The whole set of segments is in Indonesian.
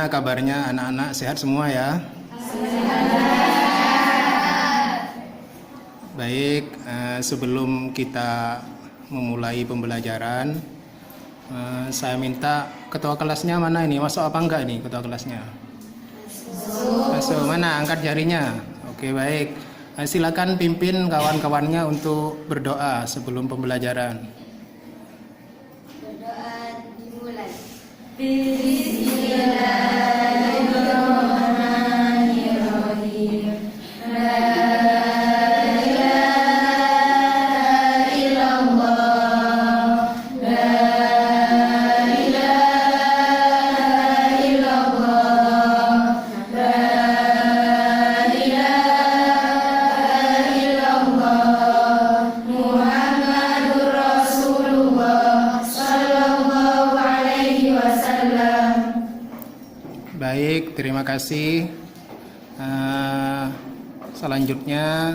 Gimana kabarnya anak-anak? Sehat semua ya? Baik, sebelum kita memulai pembelajaran, saya minta ketua kelasnya mana ini? Masuk apa enggak ini ketua kelasnya? Masuk. Mana? Angkat jarinya. Oke, baik. Silakan pimpin kawan-kawannya untuk berdoa sebelum pembelajaran. Berdoa dimulai. Baik, terima kasih. Selanjutnya,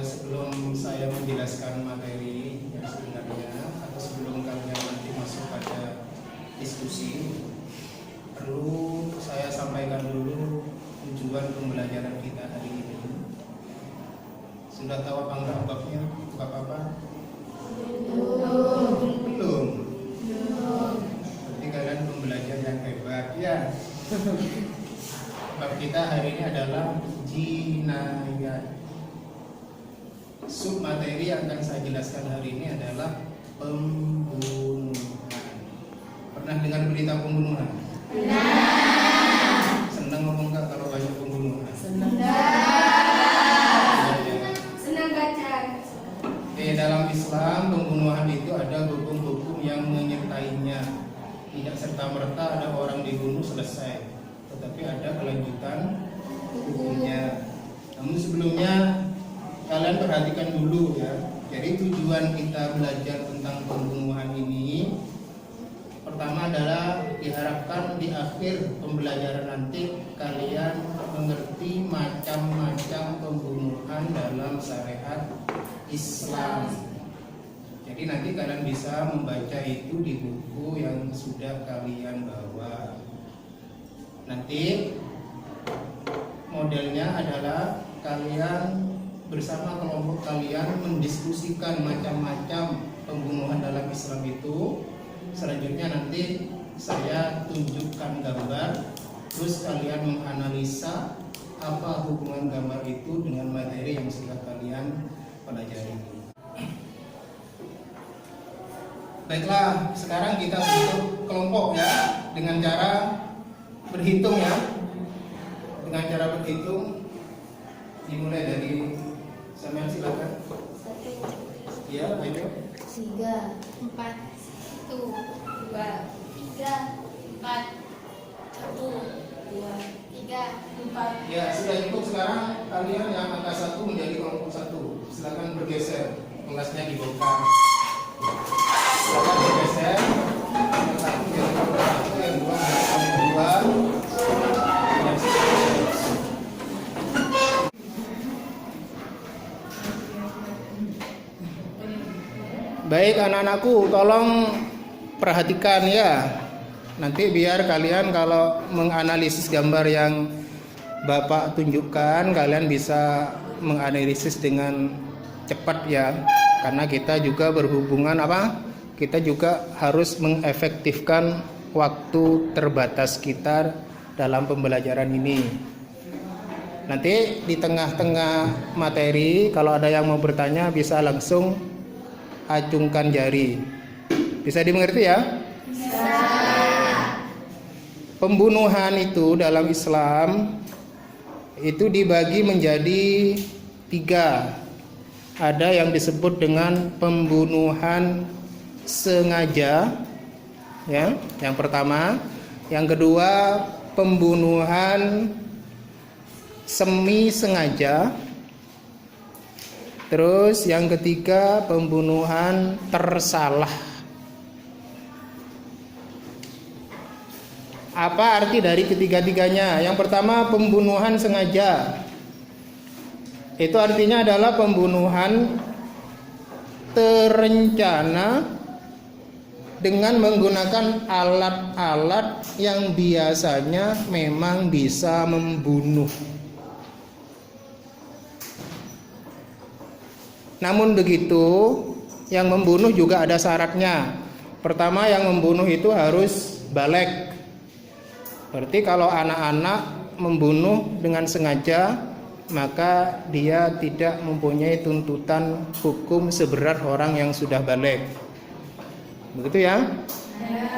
sebelum saya menjelaskan materi yang sebenarnya, atau sebelum kalian nanti masuk pada diskusi, perlu saya sampaikan dulu tujuan pembelajaran kita hari ini. Sudah tahu apa enggak babnya? Bab apa? Belum. Berarti kalian pembelajar yang hebat ya. Bab kita hari ini adalah jinayat. Sub materi yang akan saya jelaskan hari ini adalah pembunuhan. Pernah dengar berita pembunuhan? Pernah. Senang ngomong nggak kalau banyak pembunuhan? Senang. Senang baca. Dalam Islam pembunuhan itu ada hukum-hukum yang menyertainya. Tidak serta-merta ada orang dibunuh selesai, tetapi ada kelanjutan hukumnya. Namun sebelumnya kalian perhatikan dulu ya. Jadi tujuan kita belajar tentang pembunuhan ini, pertama adalah diharapkan di akhir pembelajaran nanti kalian mengerti macam-macam pembunuhan dalam syariat Islam. Jadi nanti kalian bisa membaca itu di buku yang sudah kalian bawa. Nanti modelnya adalah kalian bersama kelompok kalian mendiskusikan macam-macam pembunuhan dalam Islam itu. Selanjutnya nanti saya tunjukkan gambar, terus kalian menganalisa apa hubungan gambar itu dengan materi yang sudah kalian pelajari. Baiklah, sekarang kita bentuk kelompok ya dengan cara berhitung ya. Dengan cara berhitung dimulai dari Samuel, silakan. 1, Ya, ayo. 3, 4, 1, 2, 3, 4, 1, 2, 3, 4. Ya, sudah cukup. Sekarang kalian yang angka 1 menjadi kelompok 1. Silakan bergeser, kelasnya dibongkar. Silakan bergeser. Yang 1 menjadi kelompok 1, yang 2 menjadi kelompok 2. Dan seterusnya. Baik anak-anakku, tolong perhatikan ya. Nanti biar kalian kalau menganalisis gambar yang Bapak tunjukkan, kalian bisa menganalisis dengan cepat ya. Karena kita juga berhubungan kita juga harus mengefektifkan waktu terbatas kita dalam pembelajaran ini. Nanti di tengah-tengah materi kalau ada yang mau bertanya bisa langsung acungkan jari. Bisa dimengerti ya? Bisa. Pembunuhan itu dalam Islam itu dibagi menjadi 3. Ada yang disebut dengan pembunuhan sengaja ya, yang pertama. Yang kedua, pembunuhan semi sengaja. Terus yang ketiga, pembunuhan tersalah. Apa arti dari ketiga-tiganya? Yang pertama, pembunuhan sengaja. Itu artinya adalah pembunuhan terencana dengan menggunakan alat-alat yang biasanya memang bisa membunuh. Namun begitu, yang membunuh juga ada syaratnya. Pertama, yang membunuh itu harus baligh. Berarti kalau anak-anak membunuh dengan sengaja, maka dia tidak mempunyai tuntutan hukum seberat orang yang sudah baligh. Begitu ya?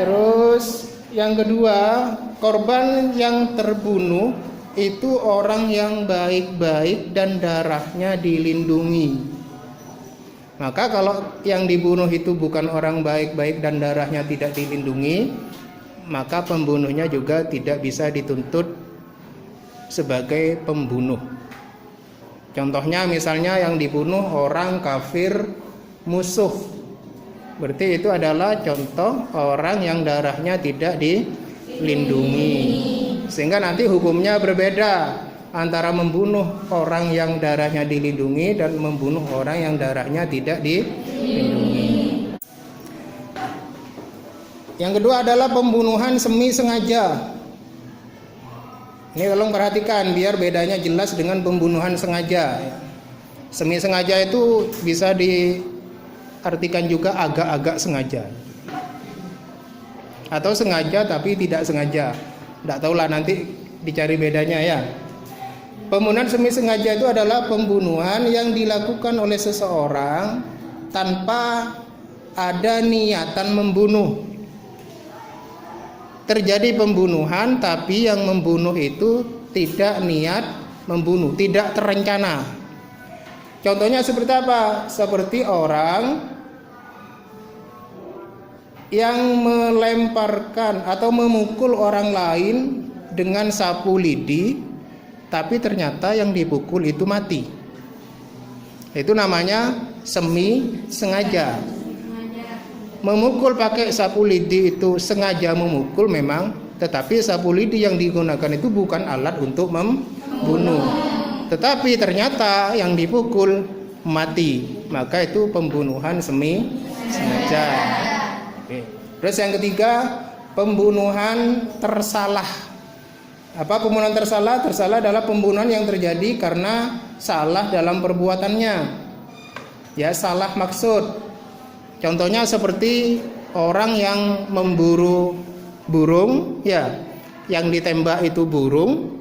Terus yang kedua, korban yang terbunuh itu orang yang baik-baik dan darahnya dilindungi. Maka kalau yang dibunuh itu bukan orang baik-baik dan darahnya tidak dilindungi, maka pembunuhnya juga tidak bisa dituntut sebagai pembunuh. Contohnya misalnya yang dibunuh orang kafir musuh. Berarti itu adalah contoh orang yang darahnya tidak dilindungi. Sehingga nanti hukumnya berbeda antara membunuh orang yang darahnya dilindungi dan membunuh orang yang darahnya tidak dilindungi. Yang kedua adalah pembunuhan semi sengaja. Ini tolong perhatikan biar bedanya jelas dengan pembunuhan sengaja. Semi sengaja itu bisa diartikan juga agak-agak sengaja, atau sengaja tapi tidak sengaja. Tidak tahulah, nanti dicari bedanya ya. Pembunuhan semi sengaja itu adalah pembunuhan yang dilakukan oleh seseorang tanpa ada niatan membunuh. Terjadi pembunuhan tapi yang membunuh itu tidak niat membunuh, tidak terencana. Contohnya seperti apa? Seperti orang yang melemparkan atau memukul orang lain dengan sapu lidi, tapi ternyata yang dipukul itu mati. Itu namanya semi sengaja. Memukul pakai sapu lidi itu sengaja memukul memang, tetapi sapu lidi yang digunakan itu bukan alat untuk membunuh. Tetapi ternyata yang dipukul mati, maka itu pembunuhan semi sengaja. Oke. Terus yang ketiga, pembunuhan tersalah. Apa pembunuhan tersalah? Tersalah adalah pembunuhan yang terjadi karena salah dalam perbuatannya. Ya, salah maksud. Contohnya seperti orang yang memburu burung, ya, yang ditembak itu burung,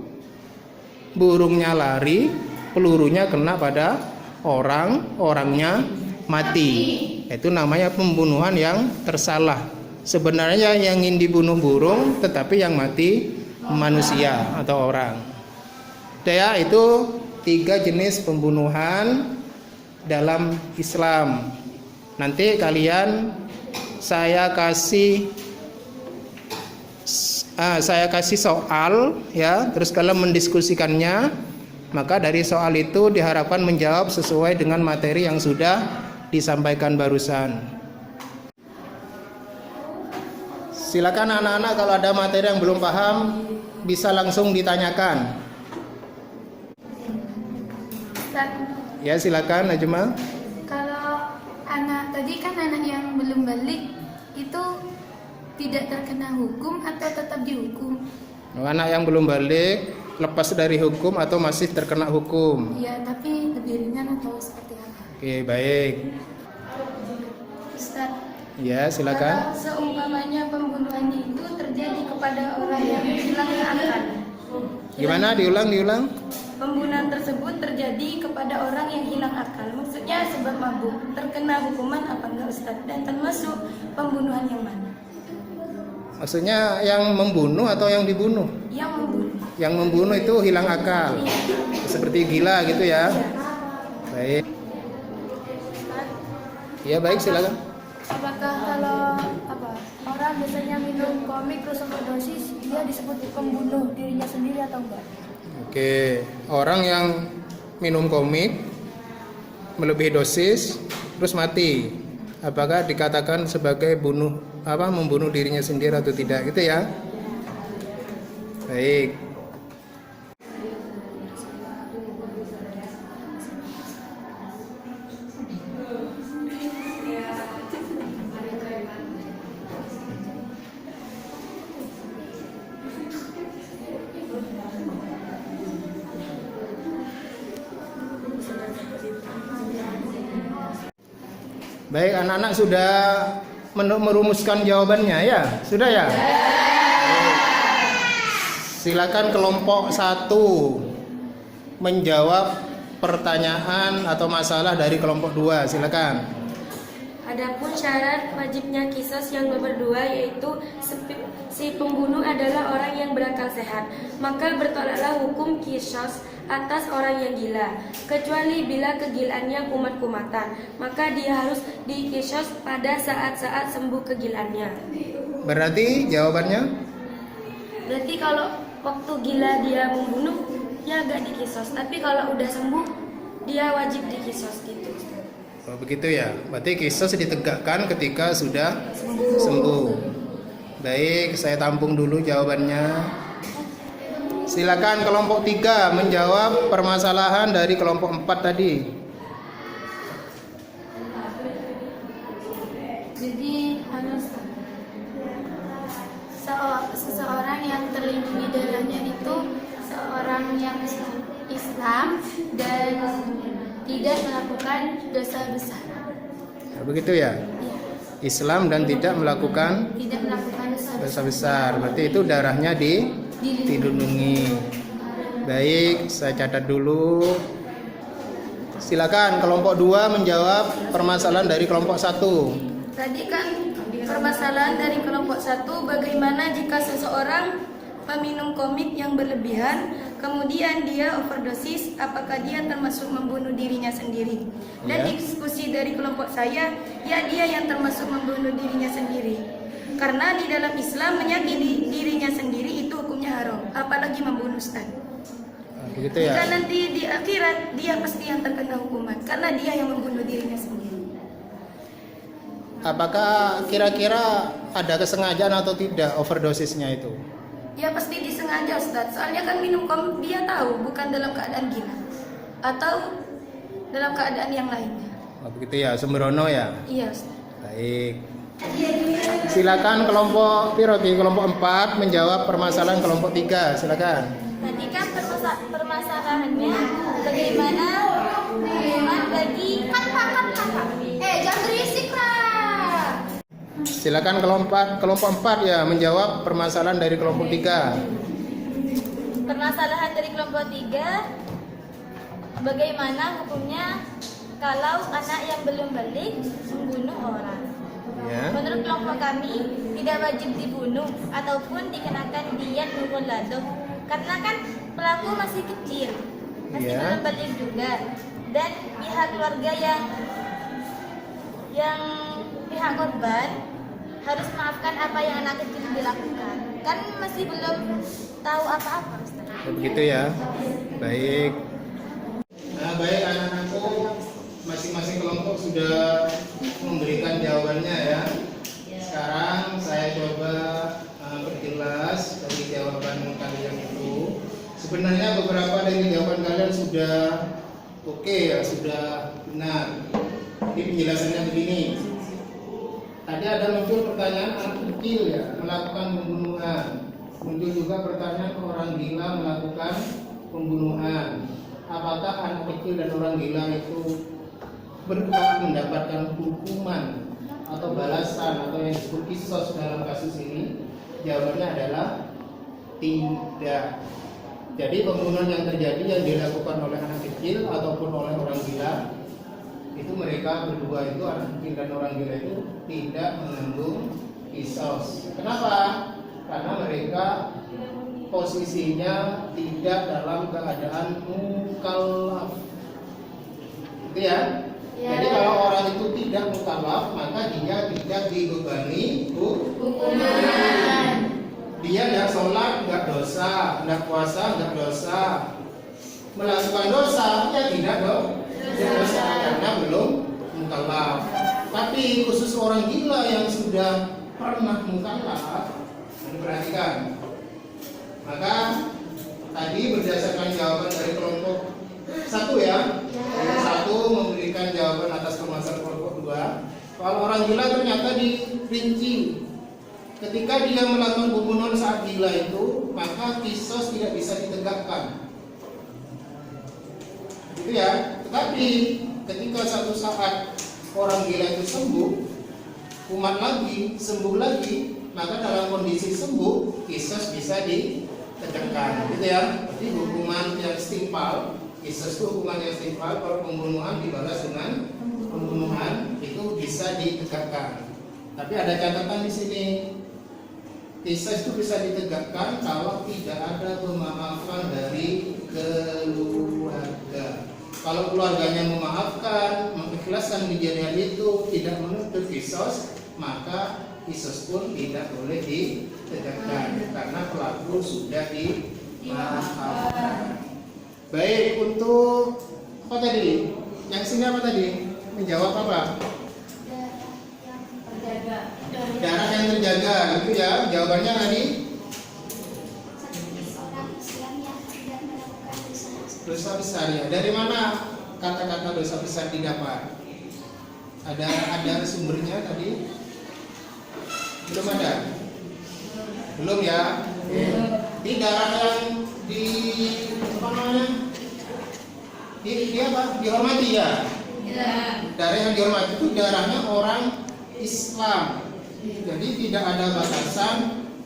burungnya lari, pelurunya kena pada orangnya mati. Itu namanya pembunuhan yang tersalah. Sebenarnya yang ingin dibunuh burung, tetapi yang mati manusia atau orang. Ya, itu 3 jenis pembunuhan dalam Islam. Nanti kalian saya kasih soal ya, terus kalian mendiskusikannya. Maka dari soal itu diharapkan menjawab sesuai dengan materi yang sudah disampaikan barusan. Silakan anak-anak, kalau ada materi yang belum paham bisa langsung ditanyakan. Ya, silakan Najma. Kalau anak tadi kan anak yang belum balik itu tidak terkena hukum atau tetap dihukum? Anak yang belum balik lepas dari hukum atau masih terkena hukum? Ya, tapi lebih ringan atau seperti apa? Oke, baik. Ustaz, Ya, silakan. kalau seumpamanya pembunuhannya itu terjadi kepada orang yang hilang akal. Gimana? Diulang. Pembunuhan tersebut terjadi kepada orang yang hilang akal. Maksudnya sebab mabuk. Terkena hukuman apa enggak Ustaz? Dan termasuk pembunuhan yang mana? Maksudnya yang membunuh atau yang dibunuh? Yang membunuh. Yang membunuh itu hilang akal. Seperti gila gitu ya. Baik. Ya, baik, silakan. Apakah kalau orang biasanya minum komik terus overdosis, dia disebut pembunuh dirinya sendiri atau enggak? Oke, orang yang minum komik melebihi dosis terus mati, apakah dikatakan sebagai membunuh dirinya sendiri atau tidak, gitu ya? Baik. Baik, anak-anak sudah merumuskan jawabannya ya? Sudah ya? Silakan kelompok 1 menjawab pertanyaan atau masalah dari kelompok 2. Silakan. Adapun syarat wajibnya kisos yang nomor 2 yaitu si pembunuh adalah orang yang berakal sehat, maka bertolaklah hukum kisos atas orang yang gila, kecuali bila kegilaannya kumat-kumatan, maka dia harus dikisos pada saat-saat sembuh kegilaannya. Berarti jawabannya? Berarti kalau waktu gila dia membunuh, dia agak dikisos, tapi kalau udah sembuh, dia wajib dikisos gitu. Oh, begitu ya. Berarti kisos ditegakkan ketika sudah sembuh. Baik, saya tampung dulu jawabannya. Silakan kelompok 3 menjawab permasalahan dari kelompok 4 tadi. Jadi harus seseorang yang terlindungi darahnya itu seorang yang Islam dan tidak melakukan dosa besar. Nah, begitu ya? Iya. Islam dan tidak melakukan dosa besar. Berarti itu darahnya dilindungi. Baik, saya catat dulu. Silakan kelompok 2 menjawab permasalahan dari kelompok 1. Tadi kan permasalahan dari kelompok 1, bagaimana jika seseorang meminum komik yang berlebihan, kemudian dia overdosis, apakah dia termasuk membunuh dirinya sendiri? Dan diskusi dari kelompok saya, ya dia yang termasuk membunuh dirinya sendiri. Karena di dalam Islam menyakiti dirinya sendiri itu hukumnya haram, apalagi membunuh Ustaz. Begitu ya. Jika nanti di akhirat dia pasti yang terkena hukuman karena dia yang membunuh dirinya sendiri. Apakah kira-kira ada kesengajaan atau tidak overdosisnya itu? Ya pasti disengaja Ustaz, soalnya kan minum komik dia tahu bukan dalam keadaan gila atau dalam keadaan yang lainnya. Oh, begitu ya, sembrono ya. Iya Ustaz. Baik. Silakan kelompok Piroti, kelompok 4 menjawab permasalahan kelompok 3. Silakan. Tadi kan permasalahannya bagaimana hukuman bagi jangan berisik lah. Silakan kelompok 4 ya menjawab permasalahan dari kelompok 3. Permasalahan dari kelompok 3, bagaimana hukumnya kalau anak yang belum balik membunuh orang? Ya. Menurut kelompok kami tidak wajib dibunuh ataupun dikenakan diyat mukallafah karena kan pelaku masih kecil, masih belum balik juga, dan pihak keluarga yang pihak korban harus maafkan apa yang anak kecil dilakukan, kan masih belum tahu apa-apa. Begitu ya. Baik. Nah, baik anak-anakku, masing-masing kelompok sudah memberikan jawabannya ya. Sekarang saya coba perjelas dari jawaban kalian itu. Sebenarnya beberapa dari jawaban kalian sudah oke ya, sudah benar. Jadi penjelasannya begini. Tadi ada muncul pertanyaan anak kecil ya melakukan pembunuhan. Muncul juga pertanyaan orang gila melakukan pembunuhan. Apakah anak kecil dan orang gila itu berhak mendapatkan hukuman atau balasan atau yang disebut kisos dalam kasus ini? Jawabannya adalah tidak. Jadi pembunuhan yang terjadi yang dilakukan oleh anak kecil ataupun oleh orang gila, itu mereka berdua itu, anak kecil dan orang gila itu tidak menanggung kisos. Kenapa? Karena mereka posisinya tidak dalam keadaan mukallaf. Gitu ya? Jadi kalau orang itu tidak mukallaf, maka dia tidak dibebani hukuman. Dia tidak sholat, tidak dosa, tidak puasa, tidak dosa. Melakukan dosa, ya tidak dosa karena belum mukallaf. Tapi khusus orang gila yang sudah pernah mukallaf, perhatikan. Maka tadi berdasarkan jawaban dari kelompok 1 ya. Kelompok 1 memberikan jawaban atas permasalahan kelompok 2. Kalau orang gila ternyata dirinci. Ketika dia melakukan pembunuhan saat gila itu, maka kisos tidak bisa ditegakkan. Gitu ya. Tetapi ketika satu saat orang gila itu sembuh, kumat lagi, sembuh lagi, maka dalam kondisi sembuh, kisos bisa ditegakkan, gitu ya. Jadi hukuman yang setimpal, kisos itu hukuman yang setimpal. Kalau pembunuhan dibalas dengan pembunuhan, itu bisa ditegakkan. Tapi ada catatan di sini, kisos itu bisa ditegakkan kalau tidak ada pemaafan dari keluarga. Kalau keluarganya memaafkan, mengikhlaskan kejadian itu, tidak menuntut kisos, maka kisos pun tidak boleh ditegakkan karena pelaku sudah dimaafkan. Baik, untuk apa tadi? Yang sini apa tadi? Menjawab apa? Darah yang terjaga, gitu ya. Jawabannya tadi dosa besar ya. Dari mana kata-kata dosa besar didapat? Ada sumbernya tadi? Belum ada? Belum ya? Di darah yang di apa namanya? Di apa? Dihormati ya? Darah yang dihormati itu darahnya orang Islam. Jadi tidak ada batasan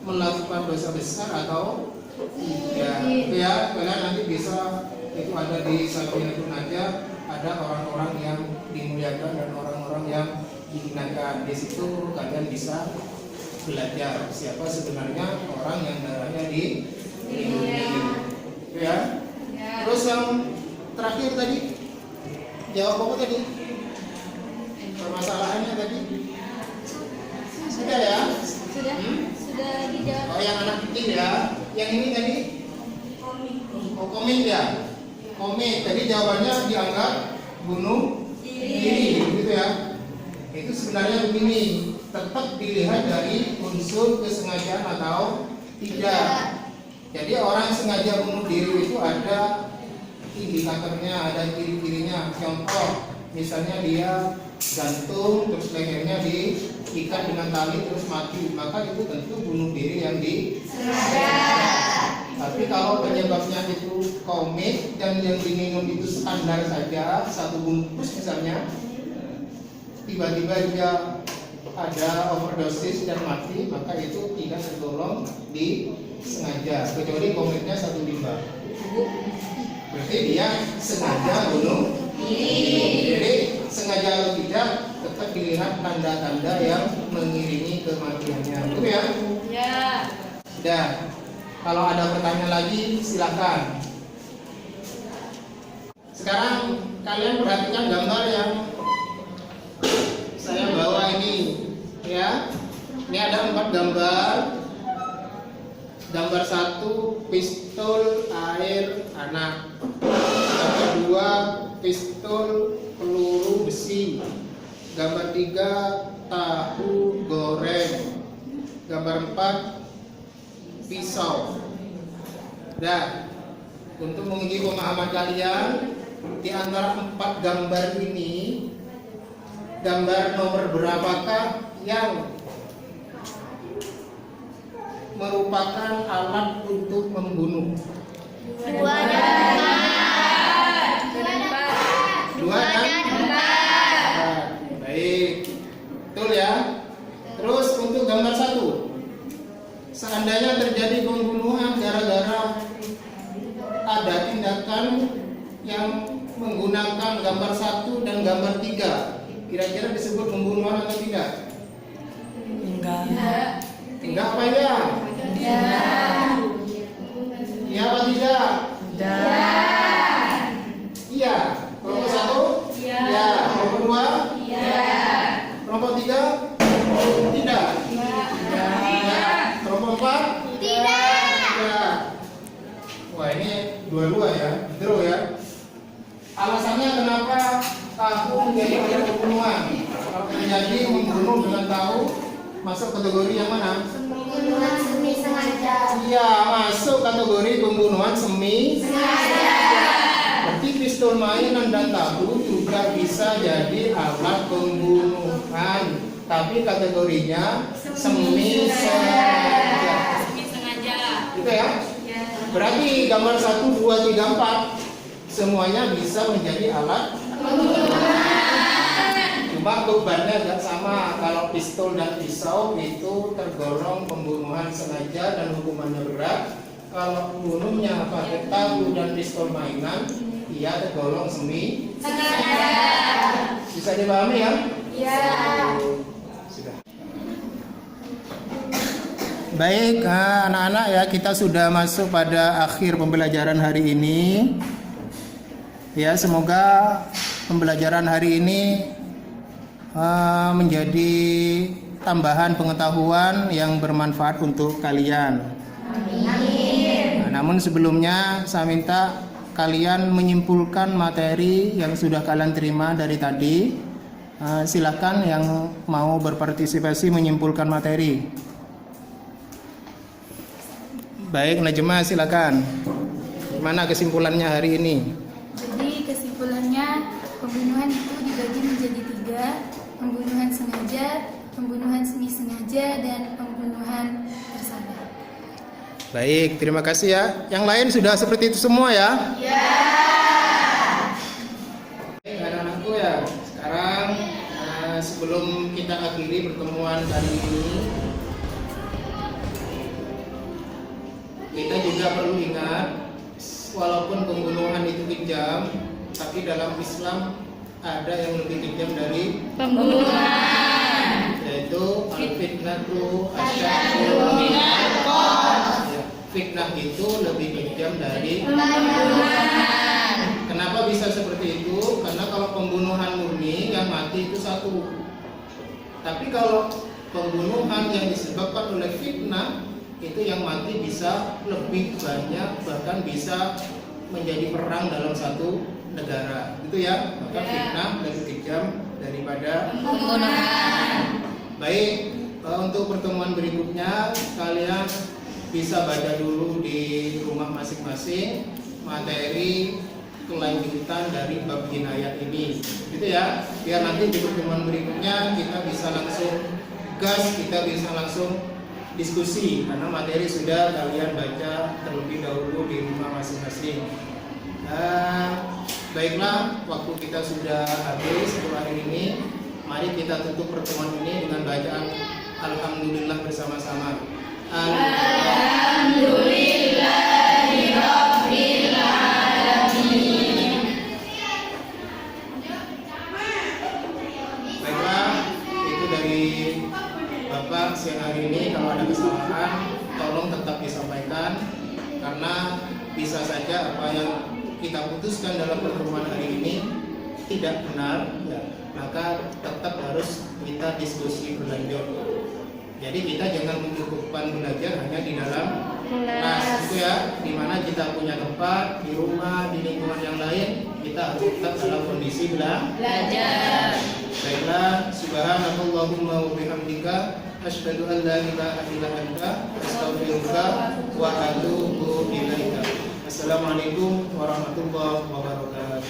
melakukan dosa besar atau tidak. Ya, kalian nanti bisa, itu ada di Safinatun Najah, ada orang-orang yang dimuliakan dan orang-orang yang dihinakan. Di situ kalian bisa belajar siapa sebenarnya orang yang darahnya dilindungi. Ya. Terus yang terakhir tadi, jawab apa tadi? Permasalahannya tadi sudah ya? Sudah dijawab. Oh, yang anak kecil ya. Yang ini tadi? Komik ya? Komik. Tadi jawabannya dianggap bunuh diri, gitu ya. Itu sebenarnya begini, tetap dilihat dari unsur kesengajaan atau tidak. Jadi orang sengaja bunuh diri itu ada indikatornya, ada ciri-cirinya. Contoh, misalnya dia gantung terus lehernya diikat dengan tali terus mati, maka itu tentu bunuh diri yang disengaja. Tapi kalau penyebabnya itu komik dan yang diminum itu standar saja, satu bungkus misalnya, tiba-tiba dia ada overdosis dan mati, maka itu tidak tergolong disengaja, kecuali komiknya satu limbah. Berarti dia sengaja bunuh diri. Jadi sengaja atau tidak tetap dilihat tanda-tanda yang mengiringi kematiannya. Betul ya? Ya. Sudah. Kalau ada pertanyaan lagi silakan. Sekarang kalian perhatikan gambar yang saya bawa ini, ya. Ini ada 4 gambar. Gambar 1 pistol air anak. Gambar 2 pistol peluru besi. Gambar 3 tahu goreng. Gambar 4 pisau. Dan untuk menguji pemahaman kalian, di antara 4 gambar ini, gambar nomor berapakah yang merupakan alat untuk membunuh? 2 dan 4. 2 dan 4. Baik, betul ya. Terus untuk gambar 1, seandainya terjadi pembunuhan gara-gara ada tindakan yang menggunakan gambar 1 dan gambar 3, kira-kira disebut pembunuhan atau tidak? Enggak. Enggak apa ya? Ya. Iya apa tidak? Ya. Iya. Kelompok 1? Iya. Ya. Kelompok 2? Ya. Kelompok 3? Tidak. Ya. Kelompok 4? Tidak. Wah, ini dua-dua ya, draw ya. Alasannya kenapa tahu menjadi alat pembunuhan? Kalau terjadi membunuh dengan tahu, masuk kategori yang mana? Pembunuhan semi sengaja. Iya, masuk kategori pembunuhan semi sengaja. Berarti pistol mainan dan tahu juga bisa jadi alat pembunuhan, tapi kategorinya semi sengaja. Semi sengaja. Gitu ya? Ya. Berarti gambar 1, 2, 3, 4 semuanya bisa menjadi alat pembunuhan. Cuma bebannya agak sama. Kalau pistol dan pisau itu tergolong pembunuhan sengaja dan hukumannya berat. Kalau bunuhnya pakai tabu dan pistol mainan, ia tergolong semi sengaja. Bisa dipahami ya? Ya. Sudah. Baik, anak-anak ya, kita sudah masuk pada akhir pembelajaran hari ini. Ya, semoga pembelajaran hari ini menjadi tambahan pengetahuan yang bermanfaat untuk kalian. Amin. Namun sebelumnya saya minta kalian menyimpulkan materi yang sudah kalian terima dari tadi. Silakan yang mau berpartisipasi menyimpulkan materi. Baik, Najma silakan. Gimana kesimpulannya hari ini? Jadi kesimpulannya pembunuhan itu dibagi menjadi 3, pembunuhan sengaja, pembunuhan semi sengaja, dan pembunuhan tersadar. Baik, terima kasih ya. Yang lain sudah seperti itu semua ya? Ya. Baik, anak-anakku ya. Sekarang sebelum kita akhiri pertemuan kali ini, kita juga perlu ingat, walaupun pembunuhan itu kejam, tapi dalam Islam ada yang lebih kejam dari Pembunuhan. Yaitu al-fitnatu asyaddu minal qatl. Fitnah itu lebih kejam dari Pembunuhan. Kenapa bisa seperti itu? Karena kalau pembunuhan murni yang mati itu satu. Tapi kalau pembunuhan yang disebabkan oleh fitnah, itu yang mati bisa lebih banyak, bahkan bisa menjadi perang dalam satu negara. Itu ya, maka fitnah lebih kejam daripada Pembunuhan. Baik, untuk pertemuan berikutnya kalian bisa baca dulu di rumah masing-masing materi kelanjutan dari bab jinayat ini, gitu ya. Biar nanti di pertemuan berikutnya kita bisa langsung gas, kita bisa langsung diskusi karena materi sudah kalian baca terlebih dahulu di rumah masing-masing. Baiklah, waktu kita sudah habis untuk hari ini. Mari kita tutup pertemuan ini dengan bacaan Alhamdulillah bersama-sama. Alhamdulillahirabbil alamin. Baiklah, itu dari Bapak siang hari ini. Kalau ada kesalahan, tolong tetap disampaikan karena bisa saja apa yang kita putuskan dalam pertemuan hari ini tidak benar, ya, maka tetap harus kita diskusi berlanjut. Jadi kita jangan mencukupkan belajar hanya di dalam kelas, itu ya, dimana kita punya tempat di rumah, di lingkungan yang lain, kita harus tetap dalam kondisi belajar. Baiklah, subhanakallahumma wa bihamdika asyhadu an la ilaha illa anta astaghfiruka wa atubu ilaika. Assalamualaikum warahmatullahi wabarakatuh.